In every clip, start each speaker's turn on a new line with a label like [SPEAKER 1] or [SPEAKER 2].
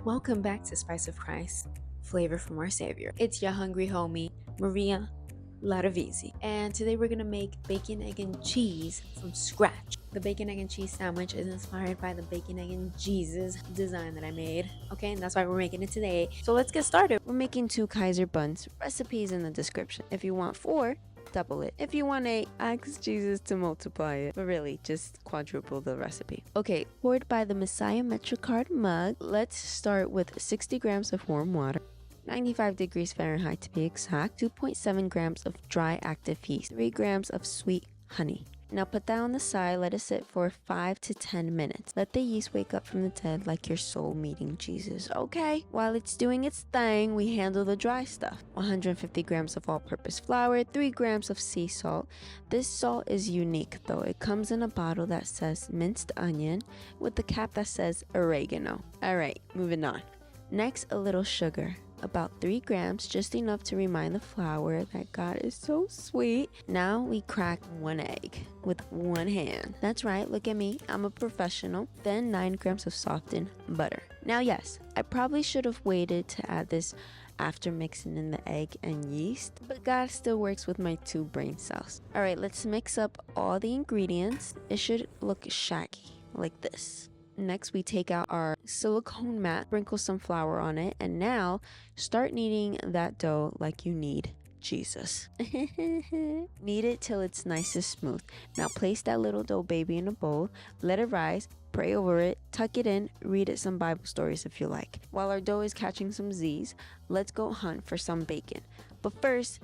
[SPEAKER 1] Welcome back to Spice of Christ, flavor from our Savior. It's your hungry homie, Maria Latavisi. And today we're gonna make bacon, egg, and cheese from scratch. The bacon, egg, and cheese sandwich is inspired by the bacon, egg, and Jesus design that I made. Okay, and that's why we're making it today. So let's get started. We're making 2 Kaiser buns. Recipes in the description. If you want 4, double it. If you want 8, ask Jesus to multiply it. But really, just quadruple the recipe. Okay, poured by the Messiah MetroCard mug. Let's start with 60 grams of warm water. 95 degrees Fahrenheit to be exact, 2.7 grams of dry active yeast, 3 grams of sweet honey. Now put that on the side, let it sit for 5 to 10 minutes. Let the yeast wake up from the dead like your soul meeting Jesus, okay? While it's doing its thing, we handle the dry stuff. 150 grams of all-purpose flour, 3 grams of sea salt. This salt is unique though. It comes in a bottle that says minced onion with the cap that says oregano. Alright, moving on. Next, a little sugar. About 3 grams, just enough to remind the flour that God is so sweet. Now we crack 1 egg with 1 hand. That's right, look at me, I'm a professional. Then 9 grams of softened butter. Now yes, I probably should have waited to add this after mixing in the egg and yeast, but God still works with my 2 brain cells. Alright, let's mix up all the ingredients. It should look shaggy, like this. Next, we take out our silicone mat, sprinkle some flour on it, and now start kneading that dough like you need Jesus. Knead it till it's nice and smooth. Now place that little dough baby in a bowl, let it rise, pray over it, tuck it in, read it some Bible stories if you like. While our dough is catching some Z's, let's go hunt for some bacon. But first,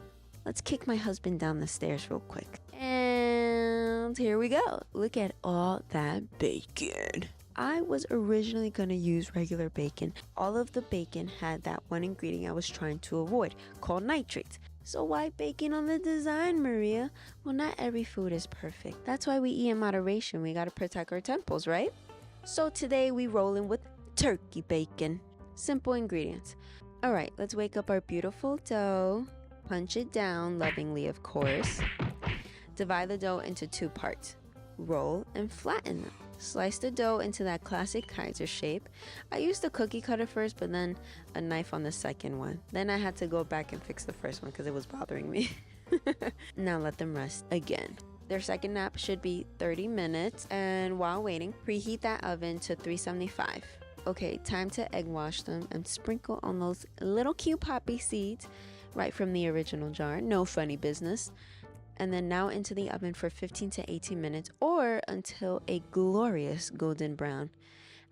[SPEAKER 1] let's kick my husband down the stairs real quick. And here we go. Look at all that bacon. I was originally going to use regular bacon. All of the bacon had that one ingredient I was trying to avoid, called nitrates. So why bacon on the design, Maria? Well, not every food is perfect. That's why we eat in moderation. We gotta protect our temples, right? So today we rollin' with turkey bacon. Simple ingredients. Alright, let's wake up our beautiful dough. Punch it down, lovingly of course. Divide the dough into 2 parts. Roll and flatten them. Slice the dough into that classic Kaiser shape. I used a cookie cutter first, but then a knife on the second one. Then I had to go back and fix the first one because it was bothering me. Now let them rest again. Their second nap should be 30 minutes, and while waiting, preheat that oven to 375. Okay, time to egg wash them and sprinkle on those little cute poppy seeds right from the original jar. No funny business. And then now into the oven for 15 to 18 minutes or until a glorious golden brown.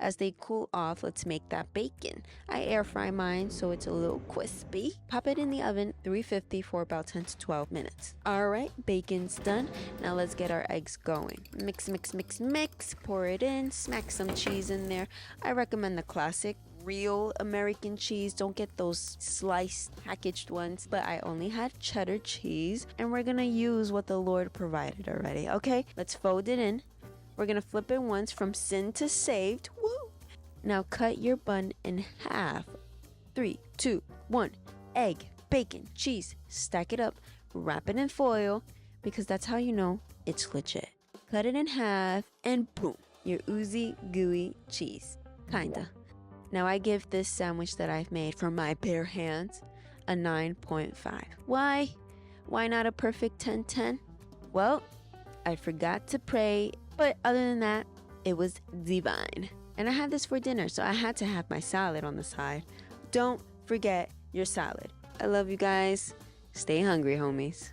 [SPEAKER 1] As they cool off, let's make that bacon. I air fry mine so it's a little crispy. Pop it in the oven 350 for about 10 to 12 minutes. Alright, bacon's done. Now let's get our eggs going. Mix, mix, mix, mix. Pour it in. Smack some cheese in there. I recommend the classic real American cheese. Don't get those sliced packaged ones, but I only had cheddar cheese and we're gonna use what the Lord provided already. Okay, let's fold it in. We're gonna flip it once from sin to saved. Woo! Now cut your bun in half. 3, 2, 1. Egg, bacon, cheese. Stack it up, wrap it in foil because that's how you know it's legit. Cut it in half and boom, your oozy gooey cheese. Kinda. Now I give this sandwich that I've made from my bare hands a 9.5. Why? Why not a perfect 10/10? Well, I forgot to pray, but other than that, it was divine. And I had this for dinner, so I had to have my salad on the side. Don't forget your salad. I love you guys. Stay hungry, homies.